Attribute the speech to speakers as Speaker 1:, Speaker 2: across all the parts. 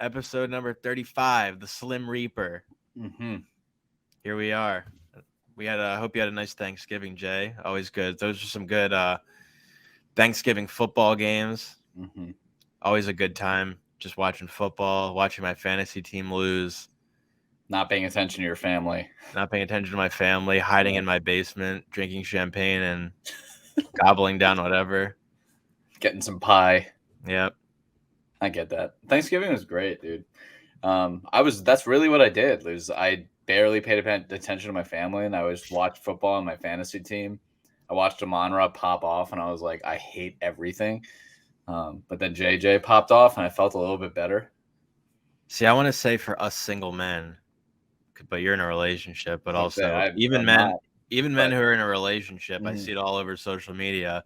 Speaker 1: Episode number 35, the Slim Reaper.
Speaker 2: Mm-hmm.
Speaker 1: Here we are. We had. Hope you had a nice Thanksgiving, Jay. Always good. Those are some good Thanksgiving football games.
Speaker 2: Mm-hmm.
Speaker 1: Always a good time. Just watching football, watching my fantasy team lose,
Speaker 2: Not paying attention to your family.
Speaker 1: not paying attention to my family, hiding in my basement, drinking champagne and gobbling down whatever.
Speaker 2: Getting some pie.
Speaker 1: Yep.
Speaker 2: I get that. Thanksgiving was great, dude. That's really what I did. I barely paid attention to my family, and I was watched football on my fantasy team. I watched Amon-Ra pop off, and I was like, I hate everything. But then JJ popped off, and I felt a little bit better.
Speaker 1: See, I want to say for us single men, but you're in a relationship, but also even
Speaker 2: I'm
Speaker 1: men,
Speaker 2: not,
Speaker 1: men who are in a relationship, I
Speaker 2: Mhm.
Speaker 1: see it all over social media.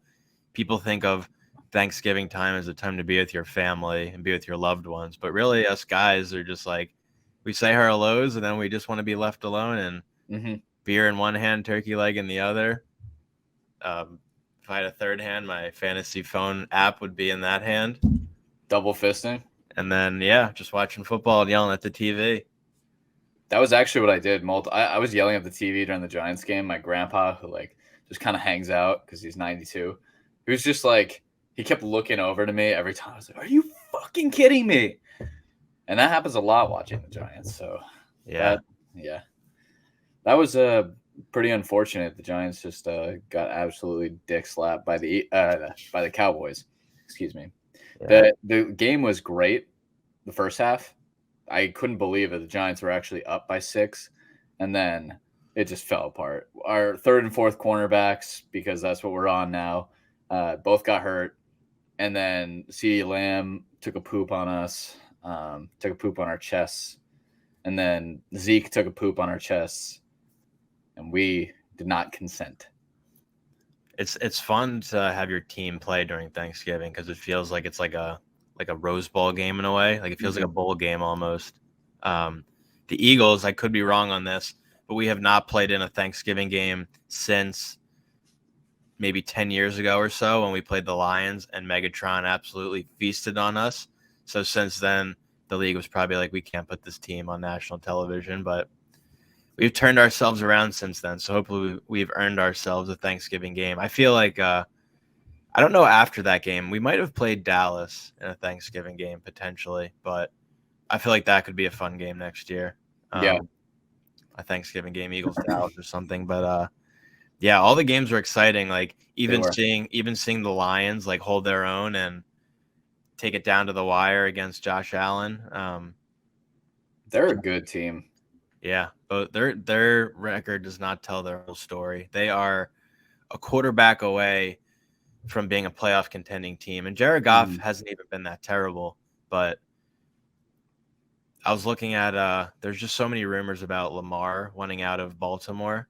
Speaker 1: People think of Thanksgiving time as a time to be with your family and be with your loved ones, but really us guys are just like, we say our hellos and then we just want to be left alone and
Speaker 2: Mhm.
Speaker 1: beer in one hand, turkey leg in the other. If I had a third hand, my fantasy phone app would be in that hand.
Speaker 2: Double fisting.
Speaker 1: And then, yeah, just watching football and yelling at the TV.
Speaker 2: That was actually what I did. I was yelling at the TV during the Giants game. My grandpa, who just kind of hangs out because he's 92, he was just like, he kept looking over to me every time. I was like, "Are you fucking kidding me?" And that happens a lot watching the Giants. So
Speaker 1: Yeah.
Speaker 2: that was pretty unfortunate. The Giants just got absolutely dick slapped by the Cowboys. Excuse me.
Speaker 1: Yeah.
Speaker 2: The game was great. The first half, I couldn't believe it. The Giants were actually up by 6, and then it just fell apart. Our third and fourth cornerbacks, because that's what we're on now, both got hurt. And then CeeDee Lamb took a poop on us, took a poop on our chests. And then Zeke took a poop on our chests, and we did not consent.
Speaker 1: It's fun to have your team play during Thanksgiving because it feels like it's like a Rose Bowl game in a way. Like it feels like a bowl game almost. The Eagles, I could be wrong on this, but we have not played in a Thanksgiving game since maybe 10 years ago or so when we played the Lions and Megatron absolutely feasted on us. So since then, the league was probably like, we can't put this team on national television, but we've turned ourselves around since then. So hopefully we've earned ourselves a Thanksgiving game. I feel like, I don't know after that game, we might have played Dallas in a Thanksgiving game potentially, but I feel like that could be a fun game next year.
Speaker 2: Yeah.
Speaker 1: A Thanksgiving game, Eagles Dallas or something. But yeah, all the games were exciting. Like even seeing the Lions like hold their own and take it down to the wire against Josh Allen.
Speaker 2: They're a good team.
Speaker 1: Yeah, but their record does not tell their whole story. They are a quarterback away from being a playoff contending team, and Jared Goff hasn't even been that terrible. But I was looking at there's just so many rumors about Lamar wanting out of Baltimore,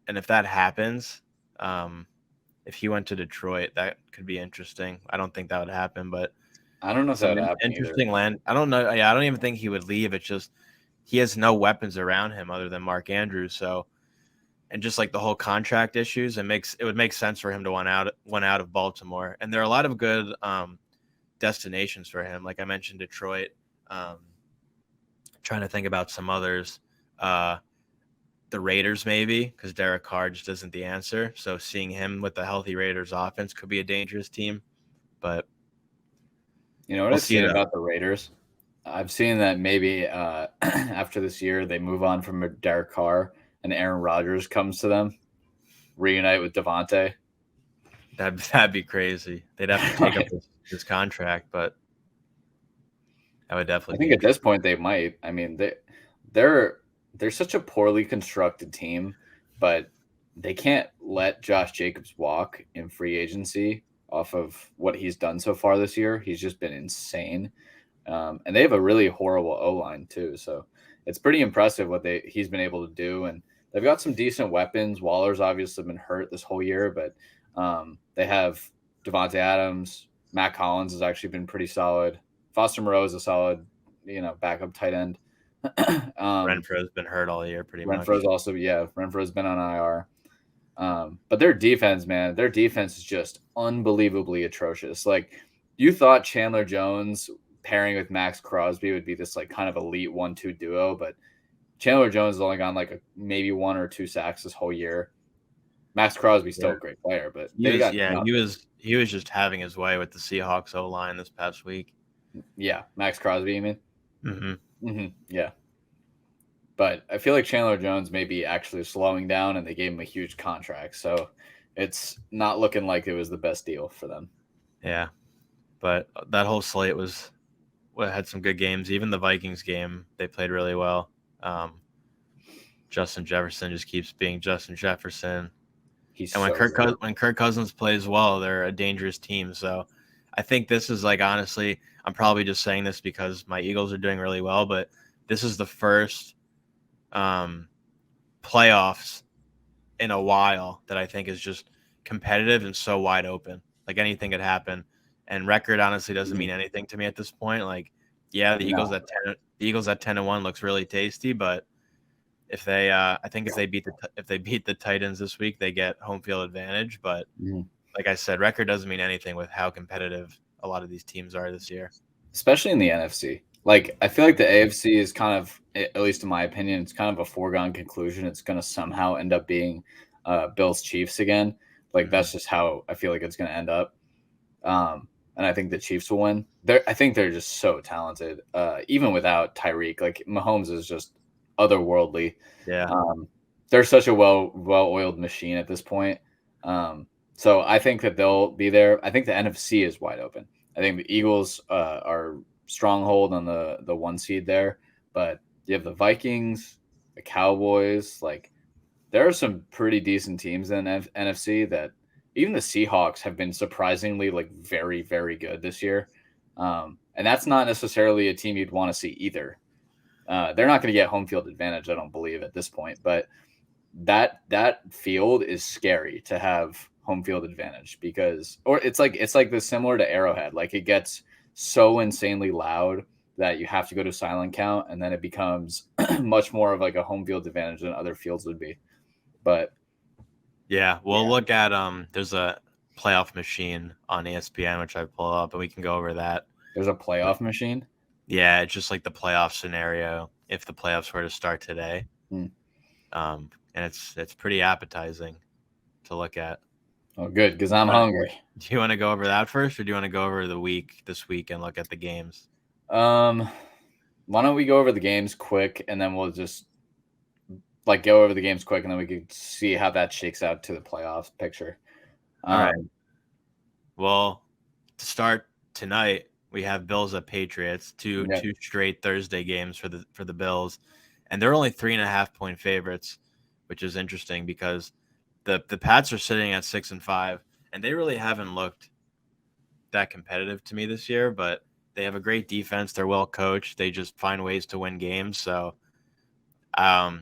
Speaker 1: and if that happens, if he went to Detroit, that could be interesting. I don't think that would happen, but
Speaker 2: I don't know if that would happen.
Speaker 1: Interesting
Speaker 2: either.
Speaker 1: land. I don't know. Yeah, I don't even think he would leave. It's just he has no weapons around him other than Mark Andrews. So, and just like the whole contract issues, it would make sense for him to want out of Baltimore. And there are a lot of good destinations for him. Like I mentioned, Detroit. Trying to think about some others. The Raiders maybe because Derek Carr just isn't the answer. So seeing him with the healthy Raiders offense could be a dangerous team. But
Speaker 2: you know what I've seen about the Raiders? I've seen that maybe after this year they move on from Derek Carr and Aaron Rodgers comes to them, reunite with Devontae.
Speaker 1: That'd be crazy. They'd have to take up this contract, but that would definitely.
Speaker 2: I think at this point they might. I mean, they're such a poorly constructed team, but they can't let Josh Jacobs walk in free agency off of what he's done so far this year. He's just been insane. And they have a really horrible O-line too. So it's pretty impressive what he's been able to do. And they've got some decent weapons. Waller's obviously been hurt this whole year, but they have Devontae Adams. Matt Collins has actually been pretty solid. Foster Moreau is a solid, backup tight end.
Speaker 1: Renfro's been hurt all year pretty much.
Speaker 2: Renfro's been on IR. But their defense is just unbelievably atrocious. Like, you thought Chandler Jones pairing with Max Crosby would be this like kind of elite 1-2 duo, but Chandler Jones has only gone like maybe 1 or 2 sacks this whole year. Max Crosby's still a great player, but
Speaker 1: he was just having his way with the Seahawks O line this past week.
Speaker 2: Yeah, Max Crosby, you mean?
Speaker 1: Mm-hmm.
Speaker 2: Yeah. But I feel like Chandler Jones may be actually slowing down, and they gave him a huge contract, so it's not looking like it was the best deal for them.
Speaker 1: Yeah, but that whole slate had some good games. Even the Vikings game, they played really well. Justin Jefferson just keeps being Justin Jefferson. And when Kirk Cousins plays well, they're a dangerous team. So I think this is like, honestly, I'm probably just saying this because my Eagles are doing really well, but this is the first playoffs in a while that I think is just competitive and so wide open. Like anything could happen. And record honestly doesn't mean anything to me at this point. Like, yeah, the Eagles at 10-1 looks really tasty, but if they, I think if they beat the Titans this week, they get home field advantage. But like I said, record doesn't mean anything with how competitive a lot of these teams are this year,
Speaker 2: especially in the NFC. Like, I feel like the AFC is kind of, at least in my opinion, it's kind of a foregone conclusion. It's going to somehow end up being Bills Chiefs again. Like, that's just how I feel like it's going to end up. And I think the Chiefs will win. I think they're just so talented, even without Tyreek. Like, Mahomes is just otherworldly.
Speaker 1: Yeah.
Speaker 2: They're such a well-oiled machine at this point. So I think that they'll be there. I think the NFC is wide open. I think the Eagles are stronghold on the 1 seed there, but you have the Vikings, the Cowboys. Like, there are some pretty decent teams in NFC that even the Seahawks have been surprisingly like very, very good this year. And that's not necessarily a team you'd want to see either. They're not going to get home field advantage, I don't believe, at this point, but that field is scary to have home field advantage because, or it's like this similar to Arrowhead. Like, it gets so insanely loud that you have to go to silent count, and then it becomes much more of like a home field advantage than other fields would be. But
Speaker 1: look at there's a playoff machine on ESPN which I pull up, and we can go over that.
Speaker 2: There's a playoff machine.
Speaker 1: Yeah, it's just like the playoff scenario if the playoffs were to start today. And it's pretty appetizing to look at.
Speaker 2: Oh, good, because I'm hungry.
Speaker 1: Do you want to go over that first, or do you want to go over this week and look at the games?
Speaker 2: Why don't we go over the games quick, and then we'll just like go over the games quick, and then we can see how that shakes out to the playoffs picture.
Speaker 1: All right. Well, to start tonight, we have Bills at Patriots, two straight Thursday games for the Bills, and they're only 3.5-point favorites, which is interesting because the Pats are sitting at 6-5, and they really haven't looked that competitive to me this year. But they have a great defense; they're well coached. They just find ways to win games. So, I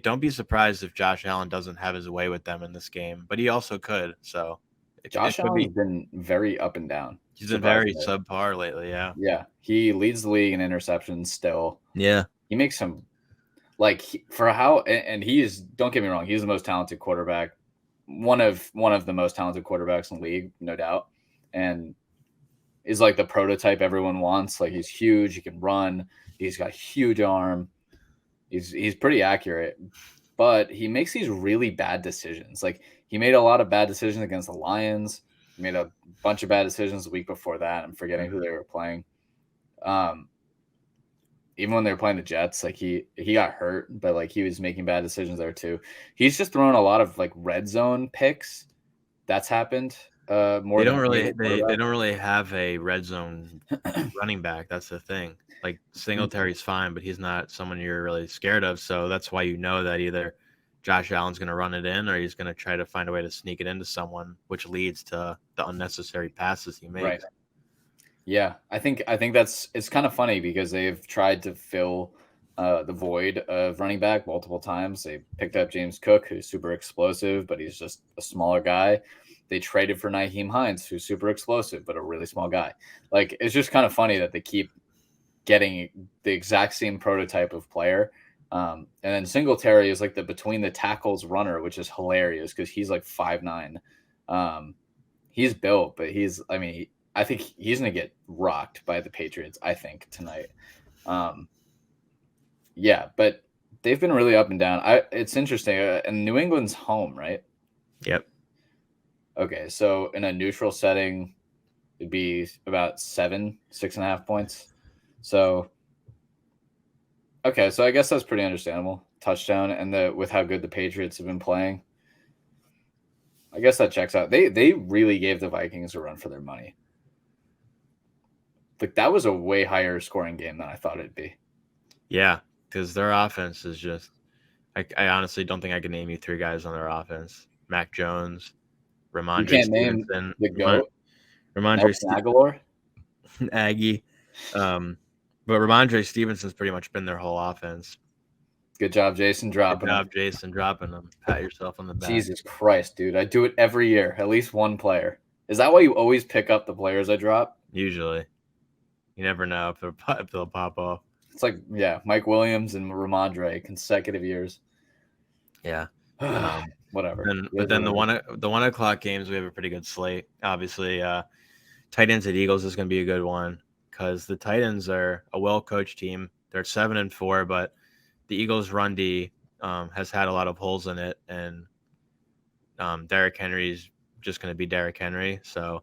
Speaker 1: don't be surprised if Josh Allen doesn't have his way with them in this game, but he also could. So,
Speaker 2: Josh Allen's been very up and down.
Speaker 1: He's been very subpar lately, yeah.
Speaker 2: Yeah, he leads the league in interceptions still.
Speaker 1: Yeah.
Speaker 2: He makes some, like, and he is, don't get me wrong, he's the most talented quarterback, one of the most talented quarterbacks in the league, no doubt, and is like the prototype everyone wants. Like, he's huge, he can run, he's got a huge arm, he's pretty accurate, but he makes these really bad decisions. Like, he made a lot of bad decisions against the Lions. He made a bunch of bad decisions the week before that. I'm forgetting who they were playing. Even when they were playing the Jets, like he got hurt, but like he was making bad decisions there too. He's just thrown a lot of like red zone picks. That's happened more.
Speaker 1: They don't really have a red zone running back. That's the thing. Like, Singletary's fine, but he's not someone you're really scared of. So that's why you know that either Josh Allen's going to run it in, or he's going to try to find a way to sneak it into someone, which leads to the unnecessary passes he makes.
Speaker 2: Right. Yeah, I think it's kind of funny because they've tried to fill the void of running back multiple times. They picked up James Cook, who's super explosive, but he's just a smaller guy. They traded for Nyheim Hines, who's super explosive, but a really small guy. Like, it's just kind of funny that they keep getting the exact same prototype of player. And then Singletary is like the between the tackles runner, which is hilarious because he's like 5'9". He's built, but I think he's going to get rocked by the Patriots, I think, tonight. Yeah, but they've been really up and down. It's interesting. And New England's home, right?
Speaker 1: Yep.
Speaker 2: Okay, so in a neutral setting, it'd be about 6.5 points. So, okay, so I guess that's pretty understandable. Touchdown, and with how good the Patriots have been playing, I guess that checks out. They really gave the Vikings a run for their money. Like that was a way higher scoring game than I thought it'd be.
Speaker 1: Yeah, because their offense is just. I honestly don't think I can name you 3 guys on their offense: Mac Jones,
Speaker 2: You
Speaker 1: Ramondre
Speaker 2: can't name
Speaker 1: Stevenson,
Speaker 2: the GOAT,
Speaker 1: Ramondre
Speaker 2: Nelson Aguilar.
Speaker 1: Aggie. But Ramondre Stevenson's pretty much been their whole offense.
Speaker 2: Good job, Jason,
Speaker 1: Good
Speaker 2: dropping
Speaker 1: job,
Speaker 2: him.
Speaker 1: Jason, dropping them. Pat yourself on the back.
Speaker 2: Jesus Christ, dude. I do it every year. At least one player. Is that why you always pick up the players I drop?
Speaker 1: Usually. You never know if they'll pop off.
Speaker 2: It's like, yeah, Mike Williams and Ramondre, consecutive years.
Speaker 1: Yeah.
Speaker 2: Whatever.
Speaker 1: But then the 1 o'clock games, we have a pretty good slate. Obviously, Titans at Eagles is going to be a good one because the Titans are a well-coached team. They're 7-4, but the Eagles' run D has had a lot of holes in it, and Derrick Henry's just going to be Derrick Henry. So,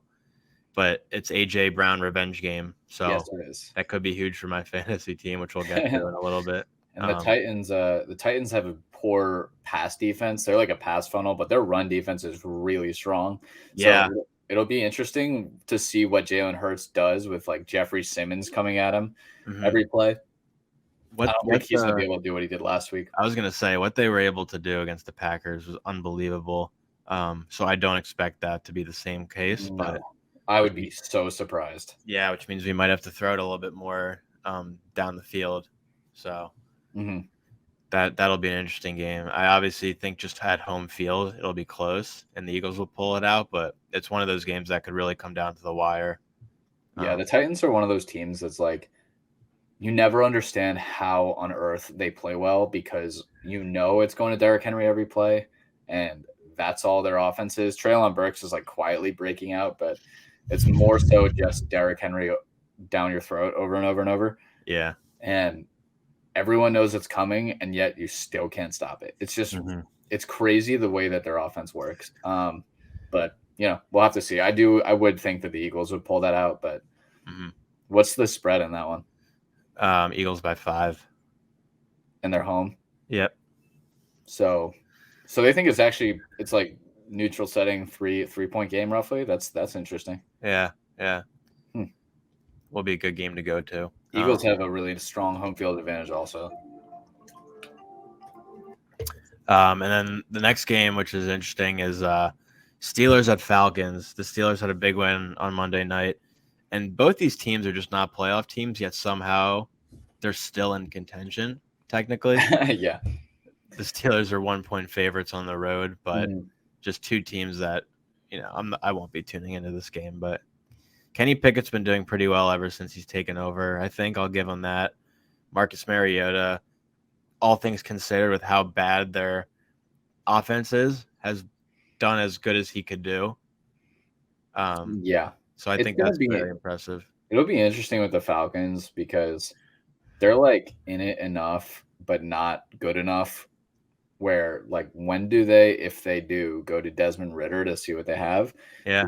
Speaker 1: but it's AJ Brown revenge game, so
Speaker 2: yes, it is.
Speaker 1: That could be huge for my fantasy team, which we'll get to in a little bit.
Speaker 2: And the Titans have a poor pass defense. They're like a pass funnel, but their run defense is really strong.
Speaker 1: Yeah.
Speaker 2: So it'll be interesting to see what Jalen Hurts does with like Jeffrey Simmons coming at him every play. I don't think he's going to be able to do what he did last week.
Speaker 1: I was going to say what they were able to do against the Packers was unbelievable. So I don't expect that to be the same case, but
Speaker 2: I would be so surprised.
Speaker 1: Yeah, which means we might have to throw it a little bit more down the field. So that'll be an interesting game. I obviously think just at home field, it'll be close and the Eagles will pull it out, but it's one of those games that could really come down to the wire.
Speaker 2: Yeah, the Titans are one of those teams that's like, you never understand how on earth they play well because it's going to Derrick Henry every play, and that's all their offense is. Treylon Burks is like quietly breaking out, but it's more so just Derrick Henry down your throat over and over and over.
Speaker 1: Yeah.
Speaker 2: And everyone knows it's coming, and yet you still can't stop it. It's just it's crazy the way that their offense works. But we'll have to see. I would think that the Eagles would pull that out, but what's the spread in that one?
Speaker 1: Eagles by 5.
Speaker 2: And they're home.
Speaker 1: Yep.
Speaker 2: So they think it's like neutral setting 3-point game roughly. That's interesting.
Speaker 1: Yeah. Will be a good game to go to.
Speaker 2: Eagles have a really strong home field advantage also.
Speaker 1: And then the next game, which is interesting, is Steelers at Falcons. The Steelers had a big win on Monday night. And both these teams are just not playoff teams, yet somehow they're still in contention, technically.
Speaker 2: Yeah.
Speaker 1: The Steelers are 1-point favorites on the road, but just two teams that, I won't be tuning into this game. But Kenny Pickett's been doing pretty well ever since he's taken over. I think I'll give him that. Marcus Mariota, all things considered, with how bad their offense is, has done as good as he could do.
Speaker 2: Yeah.
Speaker 1: So I think that's very impressive.
Speaker 2: It'll be interesting with the Falcons because they're like in it enough, but not good enough where like when do they, if they do, go to Desmond Ridder to see what they have?
Speaker 1: Yeah.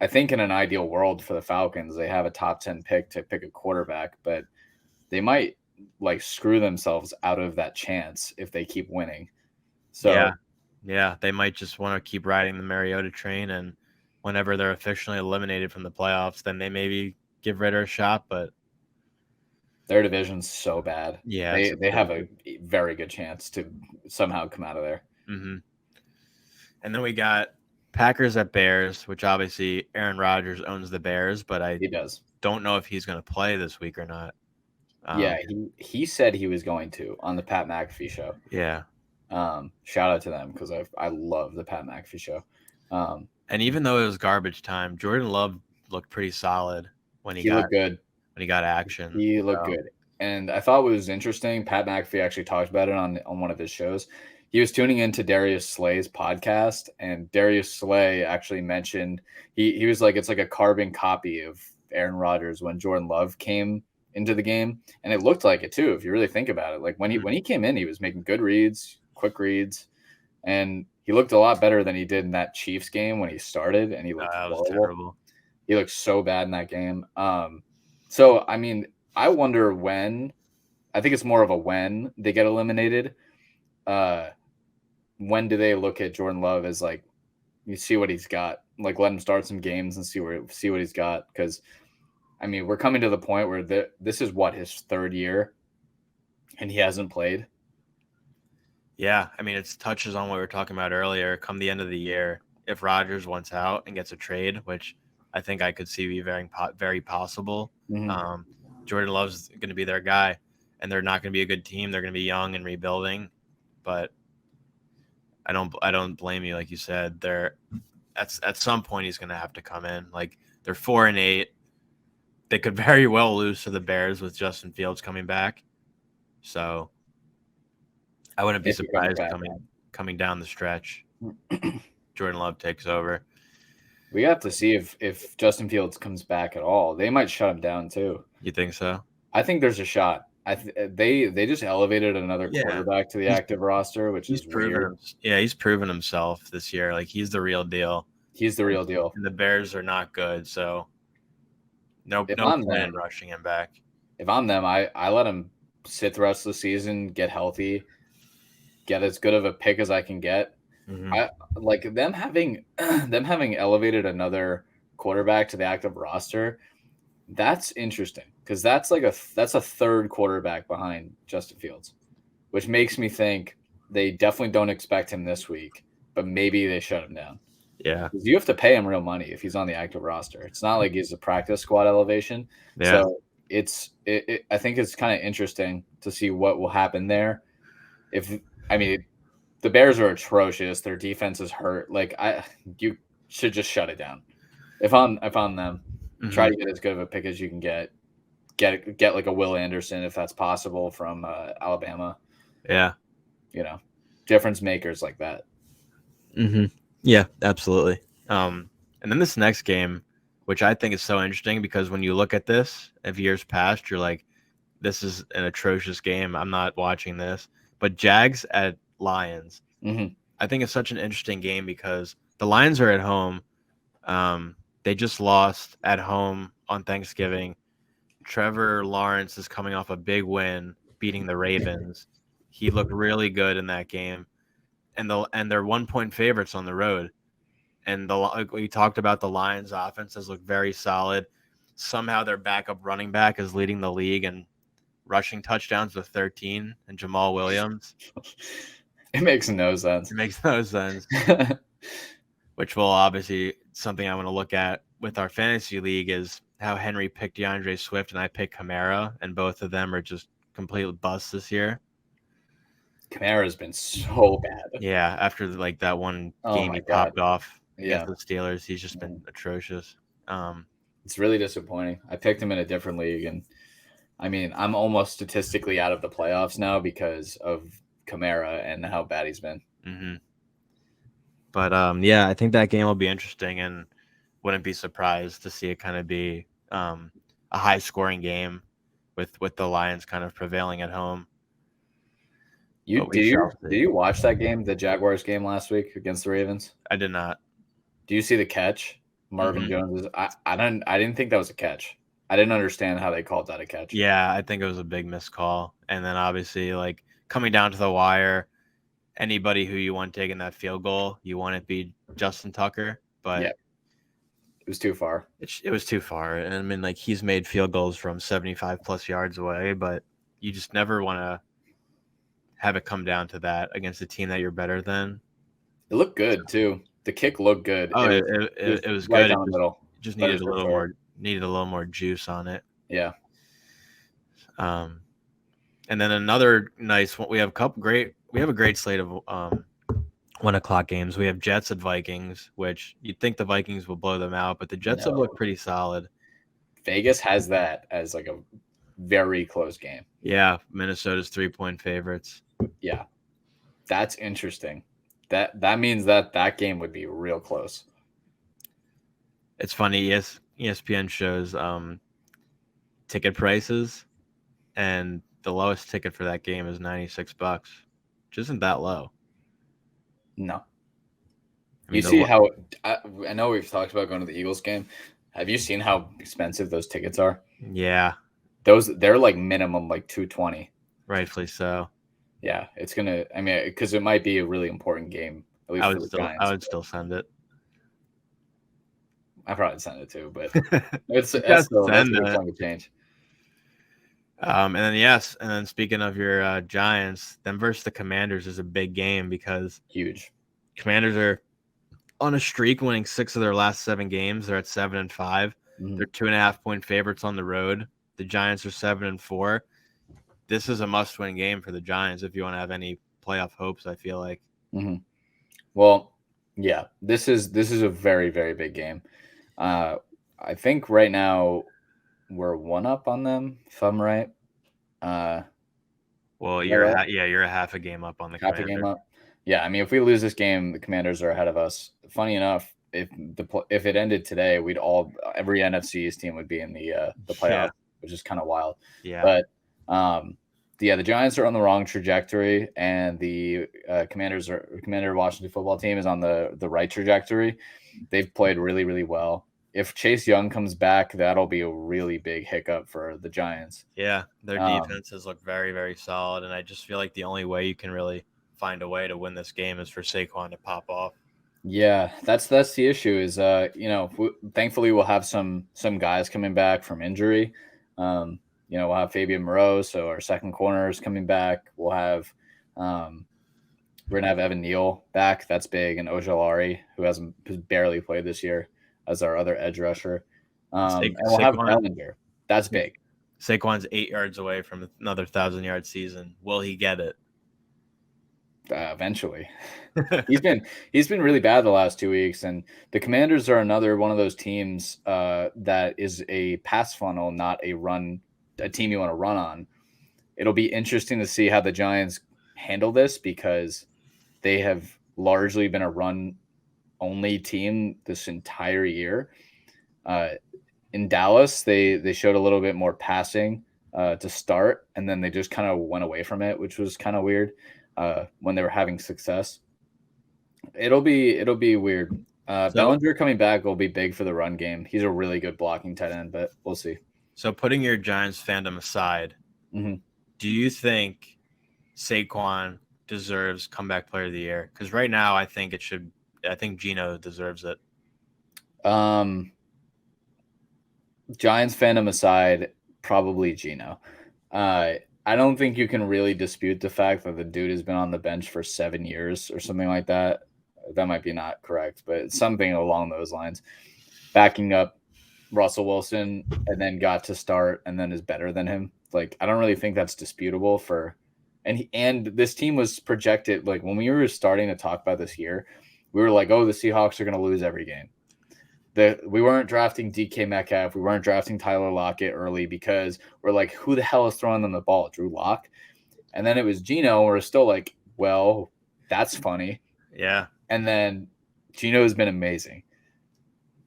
Speaker 2: I think in an ideal world for the Falcons, they have a top 10 pick to pick a quarterback, but they might like screw themselves out of that chance if they keep winning. So
Speaker 1: yeah, they might just want to keep riding the Mariota train, and whenever they're officially eliminated from the playoffs, then they maybe give Ridder a shot, but
Speaker 2: their division's so bad.
Speaker 1: Yeah,
Speaker 2: they have a very good chance to somehow come out of there.
Speaker 1: And then we got Packers at Bears, which obviously Aaron Rodgers owns the Bears, but
Speaker 2: he does.
Speaker 1: Don't know if he's going to play this week or not.
Speaker 2: Yeah, he said he was going to on the Pat McAfee show.
Speaker 1: Yeah.
Speaker 2: Shout out to them because I love the Pat McAfee show.
Speaker 1: And even though it was garbage time, Jordan Love looked pretty solid when he
Speaker 2: looked good.
Speaker 1: When he got action.
Speaker 2: He looked good. And I thought it was interesting. Pat McAfee actually talked about it on one of his shows. he was tuning into Darius Slay's podcast, and Darius Slay actually mentioned he was like, it's like a carbon copy of Aaron Rodgers when Jordan Love came into the game, and it looked like it too if you really think about it. Like when he came in, he was making good reads, quick reads, and he looked a lot better than he did in that Chiefs game when he started, and he looked
Speaker 1: That was
Speaker 2: horrible.
Speaker 1: terrible.
Speaker 2: He looked so bad in that game. So I mean, I wonder when. I think it's more of a when they get eliminated. When do they look at Jordan Love as like, you see what he's got, like let him start some games and see what he's got? Because I mean, we're coming to the point where this is what, his third year, and he hasn't played.
Speaker 1: Yeah, I mean, it touches on what we were talking about earlier. Come the end of the year, if Rodgers wants out and gets a trade, which I think I could see be very possible,
Speaker 2: Mm-hmm.
Speaker 1: Jordan Love's going to be their guy, and they're not going to be a good team. They're going to be young and rebuilding, but I don't blame you. Like you said, at some point he's going to have to come in. Like they're 4-8. They could very well lose to the Bears with Justin Fields coming back. So I wouldn't be surprised coming down the stretch. Jordan Love takes over.
Speaker 2: We have to see if Justin Fields comes back at all. They might shut him down too.
Speaker 1: You think so?
Speaker 2: I think there's a shot. They just elevated another quarterback to the active roster, which is weird.
Speaker 1: He's proven himself this year. Like he's the real deal.
Speaker 2: He's the real deal.
Speaker 1: And the Bears are not good, so no point in rushing him back.
Speaker 2: If I'm them, I let him sit the rest of the season, get healthy, get as good of a pick as I can get. Mm-hmm. I like them having elevated another quarterback to the active roster. That's interesting because that's a third quarterback behind Justin Fields, which makes me think they definitely don't expect him this week, but maybe they shut him down.
Speaker 1: Yeah,
Speaker 2: you have to pay him real money if he's on the active roster. It's not like he's a practice squad elevation. Yeah. So I think it's kind of interesting to see what will happen there. The Bears are atrocious. Their defense is hurt. Like you should just shut it down. If I'm them, mm-hmm. Try to get as good of a pick as you can get. Get like a Will Anderson if that's possible from Alabama.
Speaker 1: Yeah,
Speaker 2: difference makers like that.
Speaker 1: Mm-hmm. Yeah, absolutely. And then this next game, which I think is so interesting because when you look at this of years past, you're like, this is an atrocious game. I'm not watching this. But Jags at Lions,
Speaker 2: mm-hmm.
Speaker 1: I think it's such an interesting game because the Lions are at home. They just lost at home on Thanksgiving. Trevor Lawrence is coming off a big win, beating the Ravens. He looked really good in that game. And they're 1-point favorites on the road. And we talked about the Lions offenses look very solid. Somehow their backup running back is leading the league in rushing touchdowns with 13 and Jamal Williams.
Speaker 2: It makes no sense.
Speaker 1: Which will obviously something I want to look at with our fantasy league is how Henry picked DeAndre Swift and I picked Kamara, and both of them are just complete busts this year.
Speaker 2: Kamara's been so bad.
Speaker 1: Yeah, after like that one game he popped off against the Steelers, he's just been atrocious.
Speaker 2: It's really disappointing. I picked him in a different league, and I mean, I'm almost statistically out of the playoffs now because of Kamara and how bad he's been.
Speaker 1: Mm-hmm. But I think that game will be interesting, and wouldn't be surprised to see it kind of be a high-scoring game with the Lions kind of prevailing at home.
Speaker 2: Did you watch that game, the Jaguars game last week against the Ravens?
Speaker 1: I did not.
Speaker 2: Do you see the catch? Marvin Jones I didn't think that was a catch. I didn't understand how they called that a catch.
Speaker 1: Yeah, I think it was a big missed call. And then obviously like coming down to the wire, anybody who you want taking that field goal, you want it to be Justin Tucker, but
Speaker 2: it was too far.
Speaker 1: It was too far. And I mean, like he's made field goals from 75 plus yards away, but you just never want to have it come down to that against a team that you're better than.
Speaker 2: It looked good too. The kick looked good.
Speaker 1: Oh, it was
Speaker 2: right
Speaker 1: good.
Speaker 2: Down the middle.
Speaker 1: Just needed a little more juice on it.
Speaker 2: Yeah.
Speaker 1: And then another nice one. We have a great slate of 1:00 games. We have Jets at Vikings, which you'd think the Vikings will blow them out, but the Jets have looked pretty solid.
Speaker 2: Vegas has that as like a very close game.
Speaker 1: Yeah, Minnesota's 3-point favorites.
Speaker 2: Yeah. That's interesting. That means that game would be real close.
Speaker 1: It's funny. ESPN shows ticket prices, and the lowest ticket for that game is $96, which isn't that low.
Speaker 2: No.
Speaker 1: I
Speaker 2: You
Speaker 1: mean,
Speaker 2: see how I know we've talked about going to the Eagles game. Have you seen how expensive those tickets are?
Speaker 1: yeah,
Speaker 2: They're like minimum like 220.
Speaker 1: rightfully so.
Speaker 2: Yeah, it's gonna. I mean, because it might be a really important game, at least for the Giants.
Speaker 1: I would still send it.
Speaker 2: I probably send it too, but that's
Speaker 1: Just
Speaker 2: still that's
Speaker 1: send
Speaker 2: a big
Speaker 1: it.
Speaker 2: chunk of change.
Speaker 1: And then speaking of your Giants, them versus the Commanders is a big game because
Speaker 2: Huge.
Speaker 1: Commanders are on a streak, winning 6 of their last 7 games. They're at 7-5.
Speaker 2: Mm-hmm.
Speaker 1: They're 2.5-point favorites on the road. The Giants are 7-4. This is a must-win game for the Giants if you want to have any playoff hopes. I feel like.
Speaker 2: Mm-hmm. Well, yeah, this is a very, very big game. I think right now we're 1 up on them, if I'm right.
Speaker 1: Well,
Speaker 2: right?
Speaker 1: you're a half a game up on the
Speaker 2: Half a
Speaker 1: Commanders.
Speaker 2: game up. Yeah, I mean, if we lose this game, the Commanders are ahead of us. Funny enough, if it ended today, every NFC East team would be in the playoffs,
Speaker 1: Yeah.
Speaker 2: which is kind of wild.
Speaker 1: Yeah.
Speaker 2: But the Giants are on the wrong trajectory, and the Commander Washington football team is on the right trajectory. They've played really, really well. If Chase Young comes back, that'll be a really big hiccup for the Giants.
Speaker 1: Yeah, their defenses look very, very solid, and I just feel like the only way you can really find a way to win this game is for Saquon to pop off.
Speaker 2: Yeah, that's the issue. Is thankfully we'll have some guys coming back from injury. We'll have Fabian Moreau, so our second corner is coming back. We'll have we're gonna have Evan Neal back. That's big, and Ojulari, who's barely played this year, as our other edge rusher. And we'll have Bellinger. That's big.
Speaker 1: Saquon's 8 yards away from another 1,000-yard season. Will he get it?
Speaker 2: Eventually. He's been really bad the last 2 weeks, and the Commanders are another one of those teams that is a pass funnel, not a team you want to run on. It'll be interesting to see how the Giants handle this because they have largely been a run-only team this entire year. In Dallas, they showed a little bit more passing to start, and then they just kind of went away from it, which was kind of weird when they were having success. It'll be weird. Bellinger coming back will be big for the run game. He's a really good blocking tight end, but we'll see.
Speaker 1: So putting your Giants fandom aside, do you think Saquon deserves comeback player of the year? Because right now I think Geno deserves it.
Speaker 2: Giants fandom aside, probably Geno. I don't think you can really dispute the fact that the dude has been on the bench for 7 years or something like that. That might be not correct, but it's something along those lines. Backing up Russell Wilson and then got to start and then is better than him. Like, I don't really think that's disputable and this team was projected, like when we were starting to talk about this year, we were like, oh, the Seahawks are going to lose every game. We weren't drafting DK Metcalf. We weren't drafting Tyler Lockett early because we're like, who the hell is throwing them the ball? Drew Lock? And then it was Geno. We're still like, well, that's funny.
Speaker 1: Yeah.
Speaker 2: And then Geno has been amazing.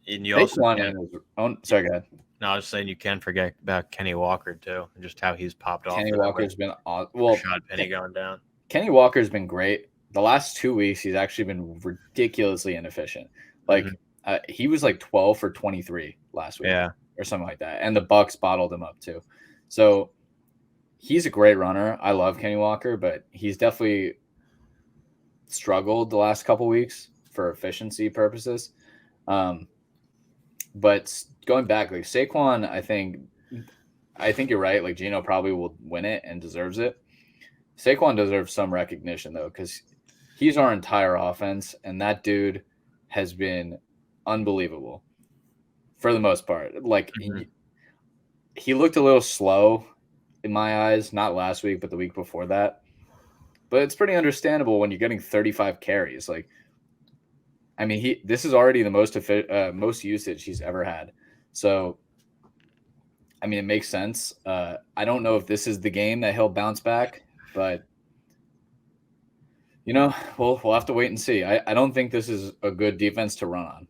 Speaker 1: And you also
Speaker 2: sorry, go ahead.
Speaker 1: No, I was saying you can't forget about Kenny Walker too, and just how he's popped off.
Speaker 2: Kenny Walker's been
Speaker 1: Rashad Penny going down.
Speaker 2: Kenny Walker's been great. The last 2 weeks, he's actually been ridiculously inefficient. Like he was like 12 for 23 last week, or something like that, and the Bucs bottled him up too. So he's a great runner. I love Kenny Walker, but he's definitely struggled the last couple weeks for efficiency purposes. But going back, like Saquon, I think you're right. Like Geno probably will win it and deserves it. Saquon deserves some recognition though, because he's our entire offense, and that dude has been unbelievable for the most part. Like he looked a little slow in my eyes, not last week, but the week before that. But it's pretty understandable when you're getting 35 carries. Like, I mean, this is already the most usage he's ever had. So, I mean, it makes sense. I don't know if this is the game that he'll bounce back, but We'll have to wait and see. I don't think this is a good defense to run on.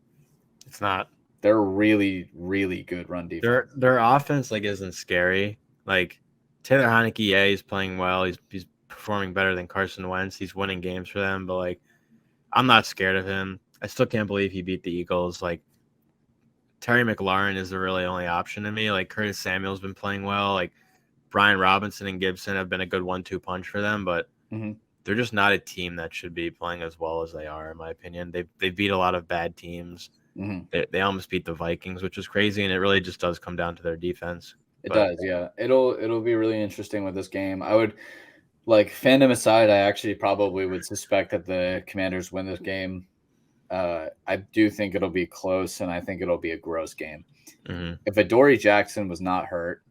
Speaker 1: It's not.
Speaker 2: They're really, really good run defense.
Speaker 1: Their offense like isn't scary. Like Taylor Heineke, yeah, he's playing well. He's performing better than Carson Wentz. He's winning games for them, but like I'm not scared of him. I still can't believe he beat the Eagles. Like Terry McLaurin is the really only option to me. Like Curtis Samuel's been playing well. Like Brian Robinson and Gibson have been a good 1-2 punch for them, but they're just not a team that should be playing as well as they are, in my opinion. They beat a lot of bad teams. They almost beat the Vikings, which is crazy, and it really just does come down to their defense.
Speaker 2: It does, yeah. It'll be really interesting with this game. I would like fandom aside, I actually probably would suspect that the Commanders win this game. I do think it'll be close, and I think it'll be a gross game. If Adoree Jackson was not hurt,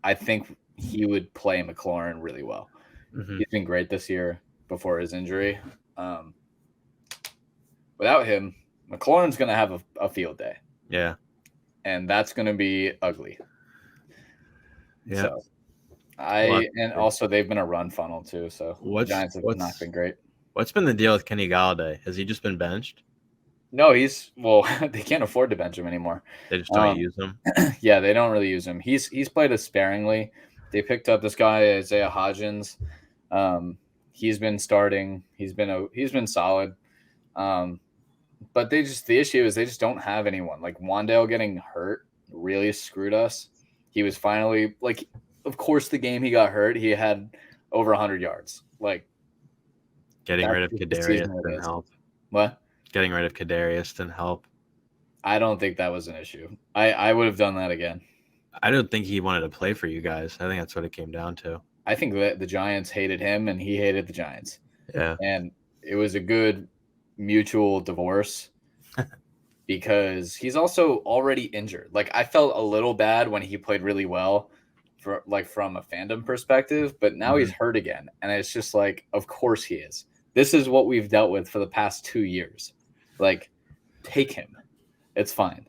Speaker 2: I think he would play McLaurin really well. He's been great this year before his injury. Without him, McLaurin's going to have a field day.
Speaker 1: Yeah.
Speaker 2: And that's going to be ugly.
Speaker 1: Yeah.
Speaker 2: So, and also they've been a run funnel too. So the Giants have not been great.
Speaker 1: What's been the deal with Kenny Galladay? Has he just been benched?
Speaker 2: No, they can't afford to bench him anymore.
Speaker 1: They just don't use him.
Speaker 2: Yeah, they don't really use him. He's played us sparingly. They picked up this guy Isaiah Hodgins. He's been starting. He's been solid. But the issue is they just don't have anyone. Like Wan'Dale getting hurt really screwed us. He was finally like, of course, the game he got hurt, he had over 100 yards. Like
Speaker 1: getting rid of Kadarius didn't help.
Speaker 2: What?
Speaker 1: Getting rid of Kadarius didn't help.
Speaker 2: I don't think that was an issue. I would have done that again.
Speaker 1: I don't think he wanted to play for you guys. I think that's what it came down to.
Speaker 2: I think that the Giants hated him and he hated the Giants.
Speaker 1: Yeah.
Speaker 2: And it was a good mutual divorce because he's also already injured. Like I felt a little bad when he played really well from a fandom perspective, but now he's hurt again. And it's just like, of course he is. This is what we've dealt with for the past 2 years. Like, take him. It's fine.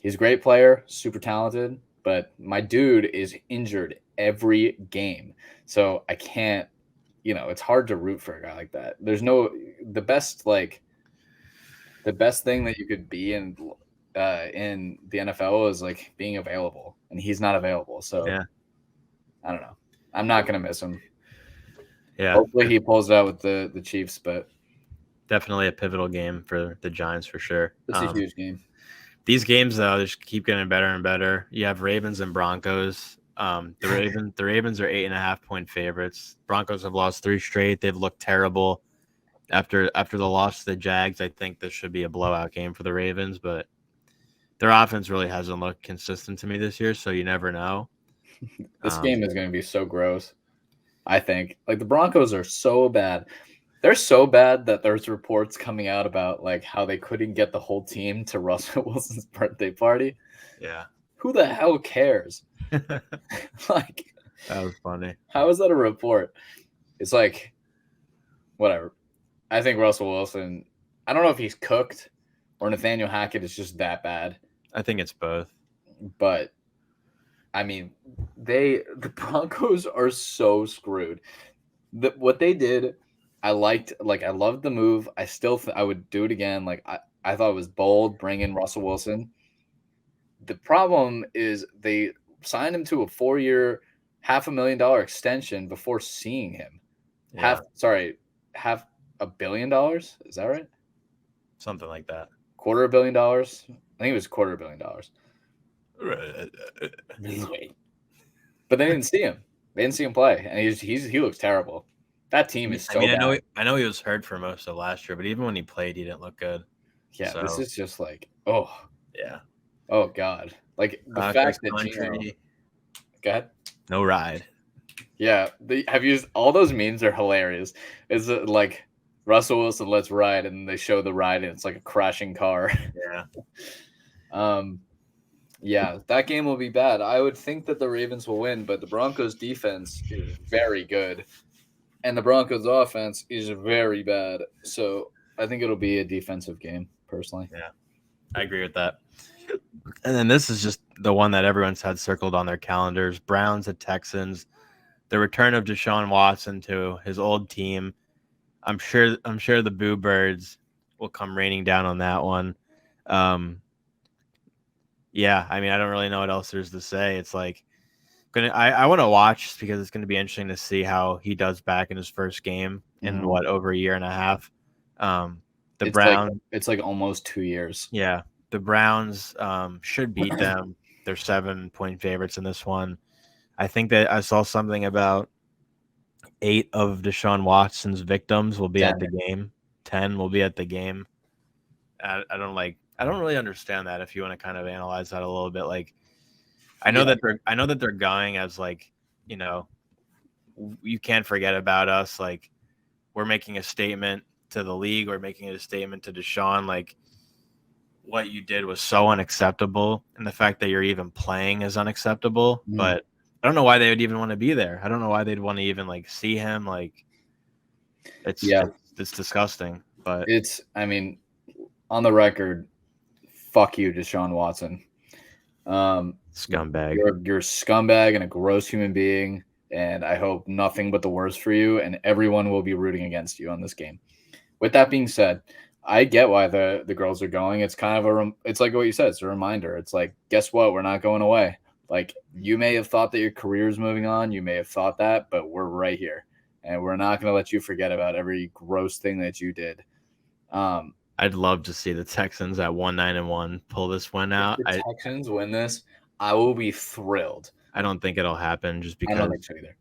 Speaker 2: He's a great player, super talented, but my dude is injured every game. So I can't, it's hard to root for a guy like that. There's the best thing that you could be in the NFL is like being available, and he's not available. So yeah. I don't know. I'm not going to miss him.
Speaker 1: Yeah.
Speaker 2: Hopefully he pulls it out with the Chiefs, but
Speaker 1: definitely a pivotal game for the Giants for sure.
Speaker 2: It's a huge game.
Speaker 1: These games though, they just keep getting better and better. You have Ravens and Broncos. The Ravens are 8.5-point favorites. Broncos have lost 3 straight. They've looked terrible. After the loss to the Jags, I think this should be a blowout game for the Ravens, but their offense really hasn't looked consistent to me this year, so you never know.
Speaker 2: This game is going to be so gross, I think. Like, the Broncos are so bad. They're so bad that there's reports coming out about, like, how they couldn't get the whole team to Russell Wilson's birthday party.
Speaker 1: Yeah.
Speaker 2: Who the hell cares? Like,
Speaker 1: that was funny.
Speaker 2: How is that a report? It's like, whatever. I think Russell Wilson, I don't know if he's cooked or Nathaniel Hackett is just that bad.
Speaker 1: I think it's both.
Speaker 2: But, I mean, the Broncos are so screwed. What they did, I loved the move. I would do it again. Like, I thought it was bold, bring in Russell Wilson. The problem is they signed him to a 4-year, $500,000 extension before seeing him.
Speaker 1: Yeah.
Speaker 2: $500 million? Is that right?
Speaker 1: Something like that.
Speaker 2: $250 million? I think it was $250 million. But they didn't see him. They didn't see him play, and he looks terrible. That team is so bad.
Speaker 1: I know he was hurt for most of last year, but even when he played, he didn't look good.
Speaker 2: Yeah, so. This is just like, oh.
Speaker 1: Yeah.
Speaker 2: Oh, God. Like, the fact that Gino... Go ahead.
Speaker 1: No ride.
Speaker 2: Yeah. All those memes are hilarious. It's like Russell Wilson, let's ride, and they show the ride, and it's like a crashing car.
Speaker 1: Yeah.
Speaker 2: Yeah, that game will be bad. I would think that the Ravens will win, but the Broncos defense is very good, and the Broncos offense is very bad. So I think it'll be a defensive game, personally.
Speaker 1: Yeah, I agree with that. And then this is just the one that everyone's had circled on their calendars. Browns at Texans. the return of Deshaun Watson to his old team. I'm sure the Boo Birds will come raining down on that one. Yeah, I mean, I don't really know what else there's to say. It's like I want to watch because it's going to be interesting to see how he does back in his first game in over a year and a half. The Browns,
Speaker 2: it's like almost 2 years.
Speaker 1: Yeah, the Browns should beat them. They're 7-point favorites in this one. I think that I saw something about 8 of Deshaun Watson's victims will be
Speaker 2: 10.
Speaker 1: at the game. 10 will be at the game. I don't really understand that. If you want to kind of analyze that a little bit, like I know that they're going as like, you can't forget about us. Like we're making a statement to the league. We're making a statement to Deshaun. Like what you did was so unacceptable, and the fact that you're even playing is unacceptable. But I don't know why they would even want to be there. I don't know why they'd want to even like see him. Like it's disgusting. But
Speaker 2: I mean, on the record, fuck you, Deshaun Watson.
Speaker 1: Scumbag.
Speaker 2: You're a scumbag and a gross human being, and I hope nothing but the worst for you, and everyone will be rooting against you on this game. With that being said, I get why the girls are going. It's kind of it's like what you said. It's a reminder. It's like, guess what? We're not going away. Like you may have thought that your career is moving on. You may have thought that, but we're right here, and we're not going to let you forget about every gross thing that you did.
Speaker 1: I'd love to see the Texans at 1-9-1 pull this one out.
Speaker 2: If the Texans win this, I will be thrilled.
Speaker 1: I don't think it'll happen just because
Speaker 2: I don't think so either.